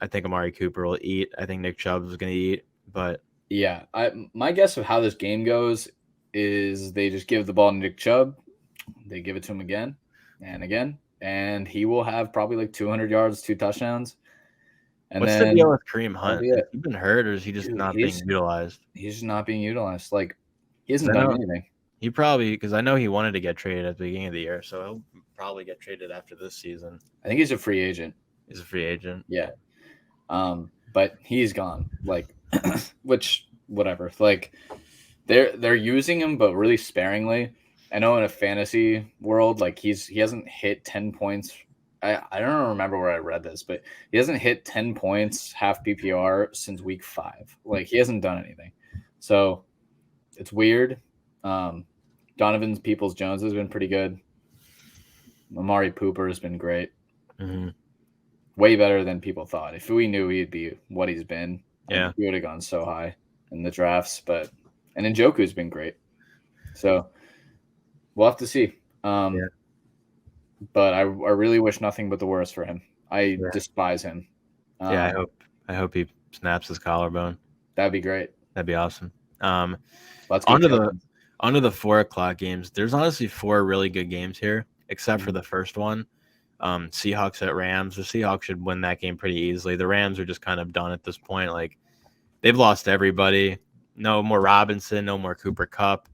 Speaker 1: I think Amari Cooper will eat. I think Nick Chubb is going to eat, but
Speaker 2: yeah, my guess of how this game goes is they just give the ball to Nick Chubb, they give it to him again and again, and he will have probably like 200 yards, 2 touchdowns. And
Speaker 1: what's the deal with Kareem Hunt? Has he been hurt, or is he just not being utilized?
Speaker 2: He's just not being utilized. Like he hasn't done anything.
Speaker 1: He probably, because I know he wanted to get traded at the beginning of the year, so he'll probably get traded after this season.
Speaker 2: I think he's a free agent.
Speaker 1: He's a free agent.
Speaker 2: Yeah. But he's gone. Like, which whatever. Like, they're using him, but really sparingly. I know in a fantasy world, like he hasn't hit 10 points. I don't remember where I read this, but he hasn't hit 10 points half PPR since week 5. Like he hasn't done anything. So it's weird. Donovan Peoples-Jones has been pretty good. Amari Cooper has been great.
Speaker 1: Mm-hmm.
Speaker 2: Way better than people thought. If we knew he'd be what he's been,
Speaker 1: yeah,
Speaker 2: he would have gone so high in the drafts. And Njoku's been great. So we'll have to see. But I really wish nothing but the worst for him. I despise him.
Speaker 1: I hope he snaps his collarbone.
Speaker 2: That'd be great.
Speaker 1: That'd be awesome.
Speaker 2: Let's
Speaker 1: onto the 4:00 games. There's honestly 4 really good games here, except for the first one. Seahawks at Rams. The Seahawks should win that game pretty easily. The Rams are just kind of done at this point. Like they've lost everybody. No more Robinson. No more Cooper Kupp.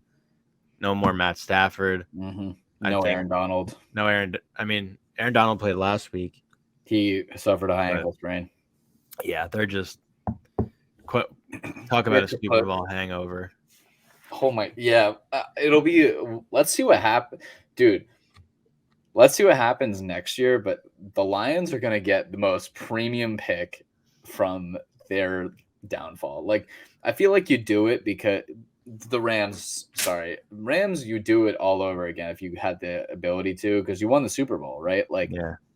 Speaker 1: No more Matt Stafford.
Speaker 2: Mm-hmm. No Aaron Donald.
Speaker 1: No Aaron. I mean, Aaron Donald played last week.
Speaker 2: He suffered a high ankle sprain.
Speaker 1: Yeah, they're just talk about a Super Bowl hangover.
Speaker 2: Oh my, yeah. It'll be. Let's see what happens, dude. Let's see what happens next year. But the Lions are going to get the most premium pick from their downfall. Like, I feel like you do it because the Rams, you do it all over again if you had the ability to, because you won the Super Bowl, right? Like,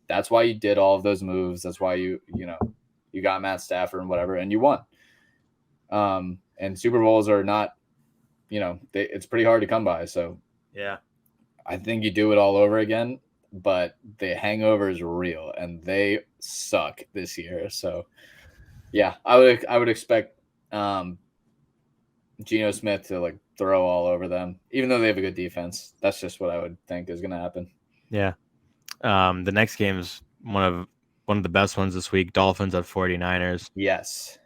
Speaker 2: that's why you did all of those moves. That's why you got Matt Stafford and whatever, and you won. And Super Bowls are not, it's pretty hard to come by. So
Speaker 1: yeah,
Speaker 2: I think you do it all over again, but the hangover is real and they suck this year. So yeah, I would expect Geno Smith to like throw all over them, even though they have a good defense. That's just what I would think is going to happen.
Speaker 1: Yeah. The next game is one of the best ones this week. Dolphins at 49ers.
Speaker 2: Yes.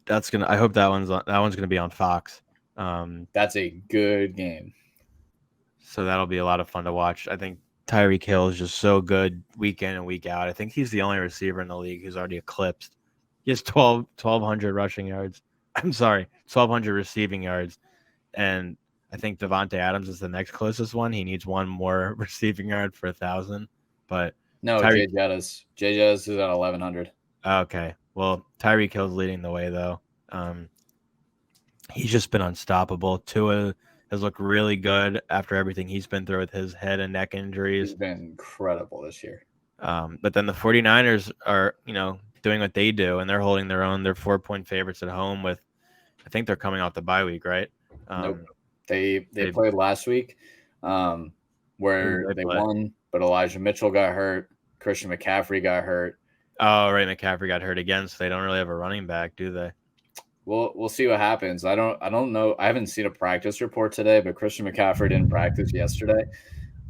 Speaker 1: I hope that one's gonna be on Fox.
Speaker 2: That's a good game.
Speaker 1: So that'll be a lot of fun to watch. I think Tyreek Hill is just so good week in and week out. I think he's the only receiver in the league who's already eclipsed. He has 1,200 rushing yards. I'm sorry, 1,200 receiving yards. And I think Devontae Adams is the next closest one. He needs one more receiving yard for 1,000. But
Speaker 2: no, Jay Jettis is at 1,100.
Speaker 1: Okay. Well, Tyreek Hill's leading the way though. He's just been unstoppable. Tua has looked really good after everything he's been through with his head and neck injuries.
Speaker 2: He's been incredible this year.
Speaker 1: But then the 49ers are, doing what they do, and they're holding their own. They're 4-point favorites at home with, I think they're coming off the bye week, right?
Speaker 2: Nope. They played last week where they won, but Elijah Mitchell got hurt. Christian McCaffrey got hurt.
Speaker 1: Oh, right. McCaffrey got hurt again, so they don't really have a running back, do they?
Speaker 2: We'll see what happens. I don't know. I haven't seen a practice report today, but Christian McCaffrey didn't practice yesterday.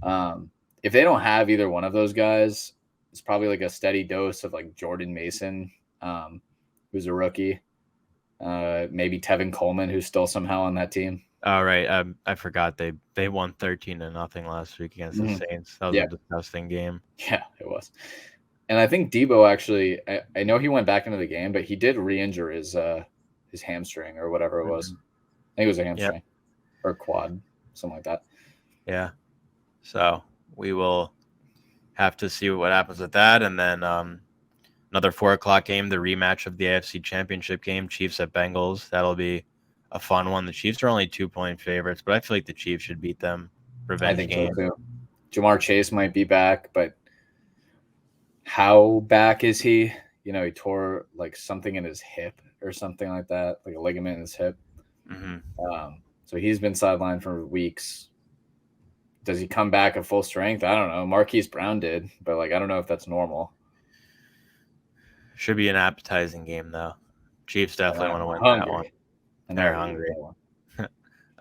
Speaker 2: If they don't have either one of those guys, it's probably like a steady dose of like Jordan Mason, who's a rookie. Maybe Tevin Coleman, who's still somehow on that team.
Speaker 1: Oh, right. I forgot they won 13-0 last week against the Saints. That was a disgusting game.
Speaker 2: Yeah, it was. And I think Debo actually, I know he went back into the game, but he did re-injure his hamstring or whatever it was. I think it was a hamstring or quad, something like that.
Speaker 1: Yeah. So we will have to see what happens with that. And then another 4:00 game, the rematch of the AFC Championship game, Chiefs at Bengals. That'll be a fun one. The Chiefs are only 2-point favorites, but I feel like the Chiefs should beat them. Revenge
Speaker 2: I think
Speaker 1: game.
Speaker 2: so too. Jamar Chase might be back, but how back is he? He tore like something in his hip or something like that, like a ligament in his hip. So he's been sidelined for weeks. Does he come back at full strength? I don't know. Marquise Brown did, but I don't know if that's normal.
Speaker 1: Should be an appetizing game though. Chiefs definitely want to win that one. And they're hungry.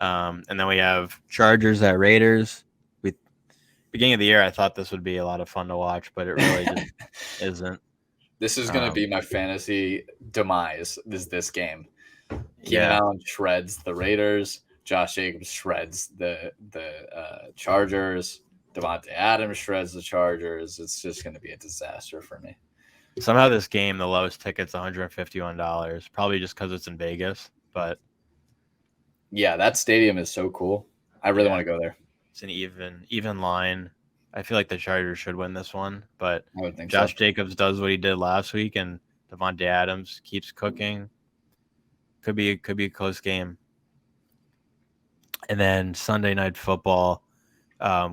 Speaker 1: And then we have Chargers at Raiders. Beginning of the year, I thought this would be a lot of fun to watch, but it really just isn't.
Speaker 2: This is going to be my fantasy demise, is this game. Keenan Allen shreds the Raiders. Josh Jacobs shreds the Chargers. Devontae Adams shreds the Chargers. It's just going to be a disaster for me.
Speaker 1: Somehow this game, the lowest ticket's $151, probably just because it's in Vegas. But
Speaker 2: yeah, that stadium is so cool. I really want to go there.
Speaker 1: It's an even line. I feel like the Chargers should win this one, but
Speaker 2: I would think
Speaker 1: Josh Jacobs does what he did last week, and Devontae Adams keeps cooking. Could be a close game. And then Sunday Night Football,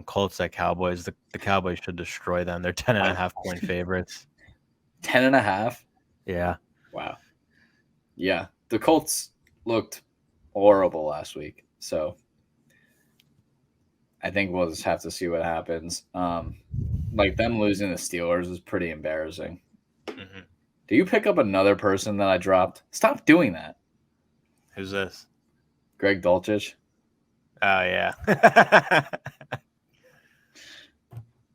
Speaker 1: Colts at Cowboys. The Cowboys should destroy them. They're 10.5-point favorites.
Speaker 2: 10.5?
Speaker 1: Yeah.
Speaker 2: Wow. Yeah, the Colts looked horrible last week, so I think we'll just have to see what happens. Like them losing the Steelers is pretty embarrassing.
Speaker 1: Mm-hmm.
Speaker 2: Do you pick up another person that I dropped? Stop doing that.
Speaker 1: Who's this?
Speaker 2: Greg Dulcich.
Speaker 1: Oh, yeah.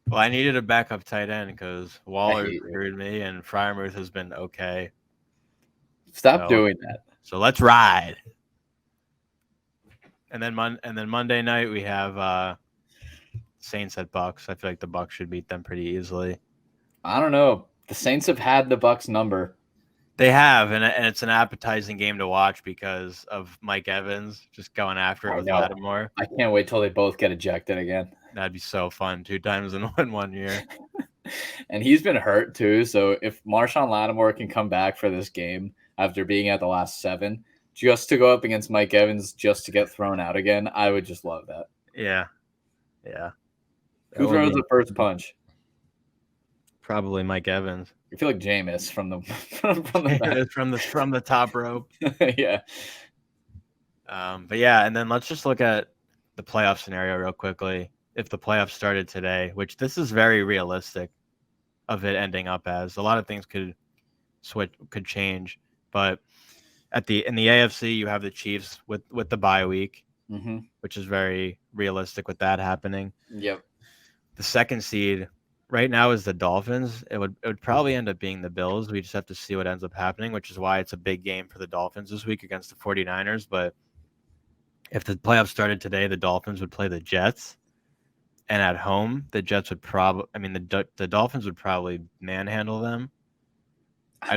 Speaker 1: Well, I needed a backup tight end because Waller screwed me and Freiermuth has been okay.
Speaker 2: Stop doing that.
Speaker 1: So let's ride. And then Monday night we have Saints at Bucks. I feel like the Bucks should beat them pretty easily.
Speaker 2: I don't know. The Saints have had the Bucks number.
Speaker 1: They have, and it's an appetizing game to watch because of Mike Evans just going after it with Lattimore.
Speaker 2: I can't wait till they both get ejected again.
Speaker 1: That'd be so fun. 2 times in one year.
Speaker 2: And he's been hurt too. So if Marshawn Lattimore can come back for this game after being at the last 7, just to go up against Mike Evans, just to get thrown out again, I would just love that.
Speaker 1: Yeah. Yeah.
Speaker 2: Who throws the first punch?
Speaker 1: Probably Mike Evans.
Speaker 2: I feel like Jameis from the
Speaker 1: from the top rope.
Speaker 2: Yeah.
Speaker 1: But yeah, and then let's just look at the playoff scenario real quickly. If the playoffs started today, which this is very realistic of it ending up as, a lot of things could change. But in the AFC, you have the Chiefs with the bye week, which is very realistic with that happening.
Speaker 2: Yep.
Speaker 1: The second seed right now is the Dolphins. It would probably end up being the Bills. We just have to see what ends up happening, which is why it's a big game for the Dolphins this week against the 49ers. But if the playoffs started today, the Dolphins would play the Jets. And at home, the Jets would the Dolphins would probably manhandle them. I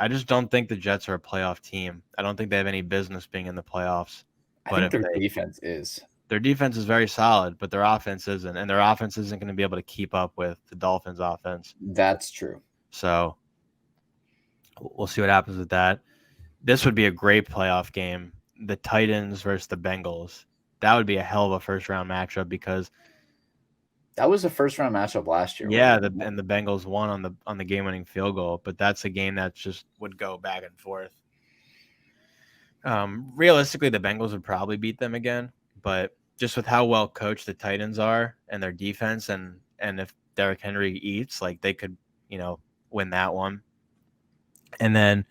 Speaker 1: just don't think the Jets are a playoff team. I don't think they have any business being in the playoffs.
Speaker 2: I think their defense is.
Speaker 1: Their defense is very solid, but their offense isn't. And their offense isn't going to be able to keep up with the Dolphins' offense.
Speaker 2: That's true.
Speaker 1: So we'll see what happens with that. This would be a great playoff game. The Titans versus the Bengals. That would be a hell of a first round matchup because
Speaker 2: That was a first round matchup last year,
Speaker 1: yeah,
Speaker 2: wasn't it?
Speaker 1: and the Bengals won on the game winning field goal, but that's a game that just would go back and forth. Realistically, the Bengals would probably beat them again, but just with how well coached the Titans are and their defense, and if Derrick Henry eats, like they could, win that one. And then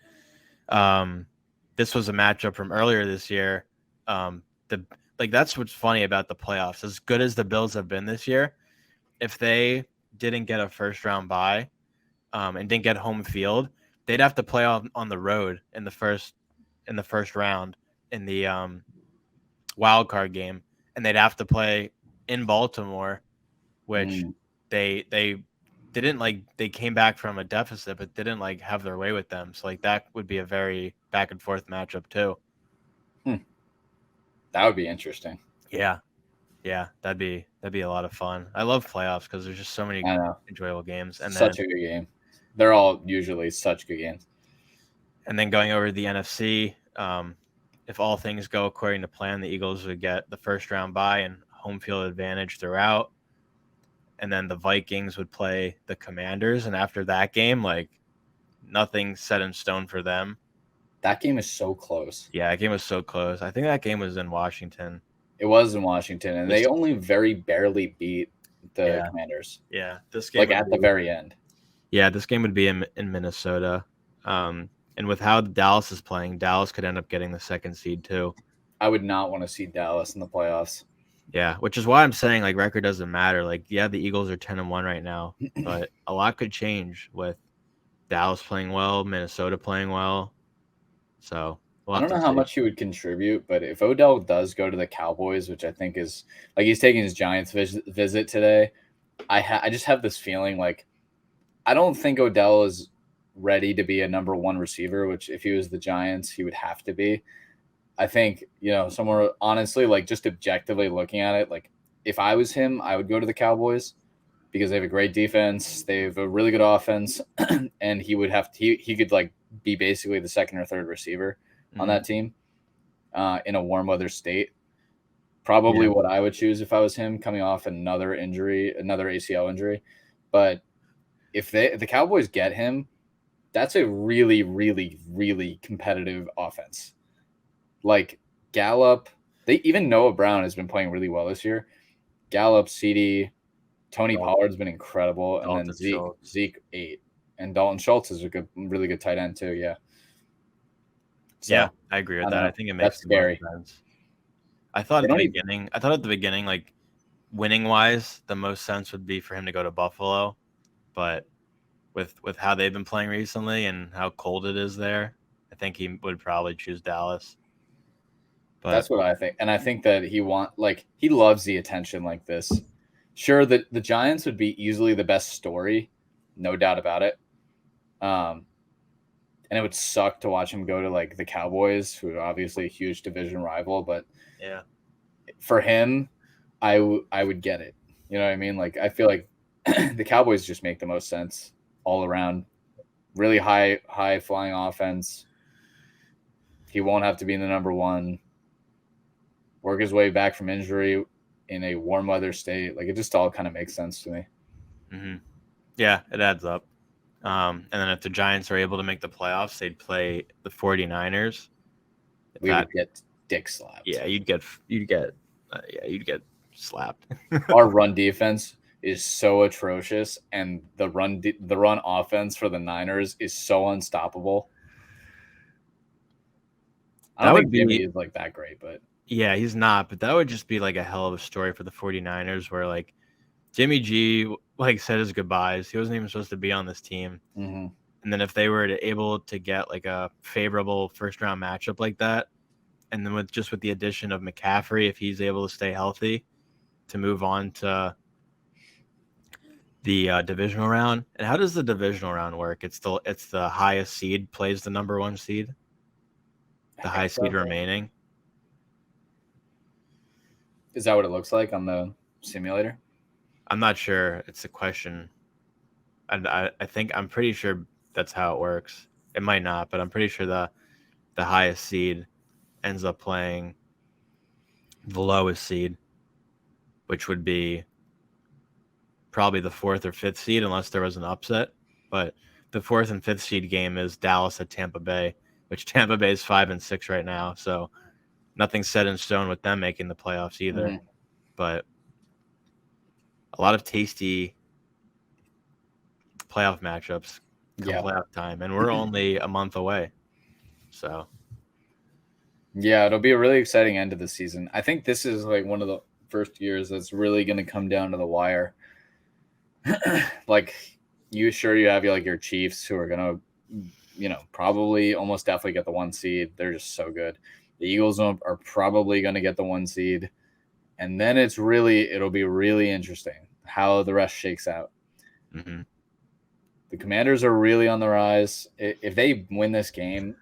Speaker 1: this was a matchup from earlier this year. The that's what's funny about the playoffs. As good as the Bills have been this year, if they didn't get a first round bye and didn't get home field, they'd have to play on the road in the first round in the wild card game, and they'd have to play in Baltimore, which they didn't like. They came back from a deficit, but didn't like have their way with them. So like that would be a very back and forth matchup too.
Speaker 2: That would be interesting.
Speaker 1: Yeah, that'd be a lot of fun. I love playoffs because there's just so many
Speaker 2: I know.
Speaker 1: enjoyable games, and
Speaker 2: Such a good game. They're all usually such good games.
Speaker 1: And then going over to the NFC, if all things go according to plan, the Eagles would get the first round bye and home field advantage throughout. And then the Vikings would play the Commanders. And after that game, like nothing set in stone for them.
Speaker 2: That game is so close.
Speaker 1: Yeah, that game was so close. I think that game was in Washington.
Speaker 2: It was in Washington, and they only very barely beat the Commanders.
Speaker 1: Yeah, this game
Speaker 2: at the very end.
Speaker 1: Yeah, this game would be in Minnesota. And with how Dallas is playing, Dallas could end up getting the second seed too.
Speaker 2: I would not want to see Dallas in the playoffs.
Speaker 1: Yeah, which is why I'm saying like record doesn't matter. Like, yeah, the Eagles are 10-1 right now, but a lot could change with Dallas playing well, Minnesota playing well. So
Speaker 2: I don't know how much he would contribute, but if Odell does go to the Cowboys, which I think is like he's taking his Giants visit today, I just have this feeling like I don't think Odell is ready to be a number one receiver, which if he was the Giants, he would have to be. I think, somewhere honestly, like just objectively looking at it, like if I was him, I would go to the Cowboys because they have a great defense. They have a really good offense, and he would have to, he could like be basically the second or third receiver on that team in a warm weather state. Probably what I would choose if I was him, coming off another ACL injury. But if the Cowboys get him, that's a really, really, really competitive offense. Like Gallup, even Noah Brown has been playing really well this year. Gallup, CD, Tony Pollard's been incredible, and then Zeke 8, and Dalton Schultz is a really good tight end too. Yeah.
Speaker 1: So, yeah, I agree with that. I think it makes
Speaker 2: scary.
Speaker 1: Sense. I thought at the beginning, like winning wise, the most sense would be for him to go to Buffalo, but with how they've been playing recently and how cold it is there, I think he would probably choose Dallas.
Speaker 2: But that's what I think, and I think that he loves the attention like this. Sure, the Giants would be easily the best story, no doubt about it. And it would suck to watch him go to like the Cowboys, who are obviously a huge division rival. But
Speaker 1: yeah,
Speaker 2: for him, I would get it. You know what I mean? Like I feel like the Cowboys just make the most sense all around. Really high flying offense. He won't have to be in the number one. Work his way back from injury in a warm weather state. Like it just all kind of makes sense to me.
Speaker 1: Mm-hmm. Yeah, it adds up. And then if the Giants are able to make the playoffs, they'd play the 49ers.
Speaker 2: We would get dick slapped.
Speaker 1: Yeah, you'd get slapped.
Speaker 2: Our run defense is so atrocious, and the run offense for the Niners is so unstoppable. I don't think Jimmy is like that great, but
Speaker 1: yeah, he's not. But that would just be like a hell of a story for the 49ers, where like Jimmy G like said his goodbyes. He wasn't even supposed to be on this team.
Speaker 2: Mm-hmm.
Speaker 1: And then if they were able to get like a favorable first round matchup like that, and then with the addition of McCaffrey, if he's able to stay healthy, to move on to the divisional round. And how does the divisional round work? It's the highest seed plays the number one seed. The high seed remaining.
Speaker 2: Is that what it looks like on the simulator?
Speaker 1: I'm not sure. It's a question. And I'm pretty sure that's how it works. It might not, but I'm pretty sure the highest seed ends up playing the lowest seed, which would be probably the 4th or 5th seed unless there was an upset. But the 4th and 5th seed game is Dallas at Tampa Bay, which Tampa Bay is 5-6 right now. So nothing's set in stone with them making the playoffs either.
Speaker 2: Mhm.
Speaker 1: But a lot of tasty playoff matchups come
Speaker 2: Yeah.
Speaker 1: playoff time, and we're only a month away. So
Speaker 2: Yeah, it'll be a really exciting end of the season. I think this is like one of the first years that's really going to come down to the wire. Like you have your Chiefs who are going to, probably almost definitely get the 1 seed. They're just so good. The Eagles are probably going to get the 1 seed. And then it'll be really interesting how the rest shakes out.
Speaker 1: mhm.
Speaker 2: The Commanders are really on the rise. If they win this game,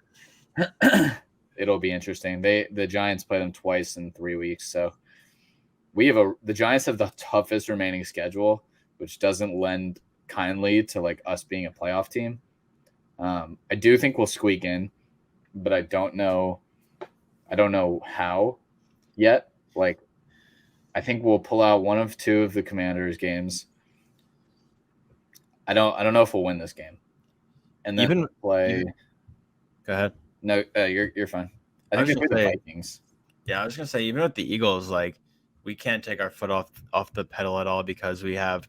Speaker 2: it'll be interesting. The Giants play them twice in 3 weeks, so the Giants have the toughest remaining schedule, which doesn't lend kindly to like us being a playoff team. I do think we'll squeak in, but I don't know how yet. Like, I think we'll pull out one of 2 of the Commanders games. I don't know if we'll win this game, and then
Speaker 1: Even
Speaker 2: play.
Speaker 1: Go ahead.
Speaker 2: No, you're fine. I
Speaker 1: I
Speaker 2: think
Speaker 1: was
Speaker 2: they play
Speaker 1: gonna
Speaker 2: the
Speaker 1: say,
Speaker 2: Vikings.
Speaker 1: yeah, I was gonna say, even with the Eagles, like we can't take our foot off the pedal at all because we have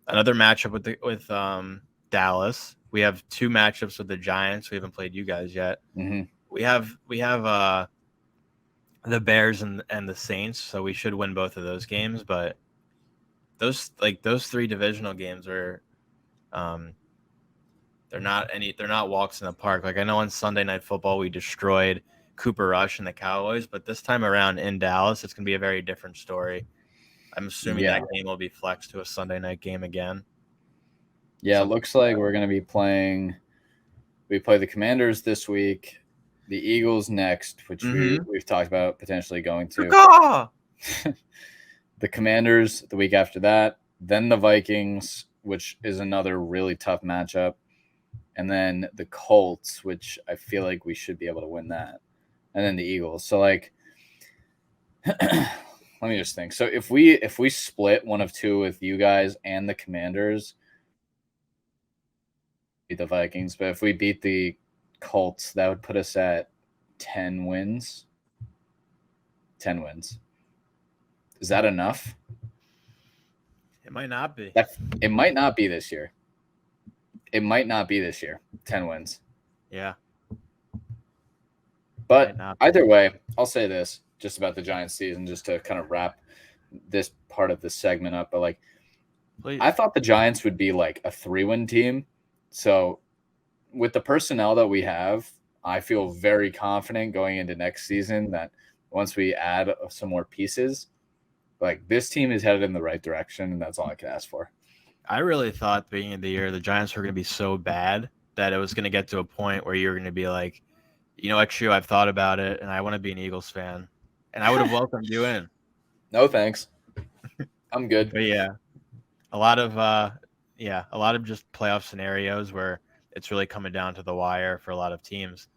Speaker 1: another matchup with Dallas. We have 2 matchups with the Giants. We haven't played you guys yet.
Speaker 2: Mm-hmm.
Speaker 1: We have the Bears and the Saints, so we should win both of those games. But those 3 divisional games are they're not walks in the park. Like I know on Sunday Night Football we destroyed Cooper Rush and the Cowboys, but this time around in Dallas it's gonna be a very different story. I'm assuming
Speaker 2: Yeah.
Speaker 1: that game will be flexed to a Sunday night game again.
Speaker 2: Yeah, it looks like we're going to be playing. We play the Commanders this week, the Eagles next, which we've talked about potentially going to. The Commanders the week after that, then the Vikings, which is another really tough matchup, and then the Colts, which I feel like we should be able to win that, and then the Eagles. So like, let me just think. So if we split one of 2 with you guys and the Commanders, beat the Vikings, but if we beat the Colts, that would put us at 10 wins. 10 wins. Is that enough?
Speaker 1: It might not be.
Speaker 2: It might not be this year. 10 wins.
Speaker 1: Yeah.
Speaker 2: But either way, I'll say this just about the Giants season, just to kind of wrap this part of the segment up. But like,
Speaker 1: Please.
Speaker 2: I thought the Giants would be like a 3-win team. So with the personnel that we have, I feel very confident going into next season that once we add some more pieces, like this team is headed in the right direction, and that's all I can ask for.
Speaker 1: I really thought at the beginning of the year the Giants were going to be so bad that it was going to get to a point where you're going to be like, you know what, Chu, I've thought about it, and I want to be an Eagles fan, and I would have welcomed you in.
Speaker 2: No thanks, I'm good.
Speaker 1: But yeah, a lot of just playoff scenarios where it's really coming down to the wire for a lot of teams.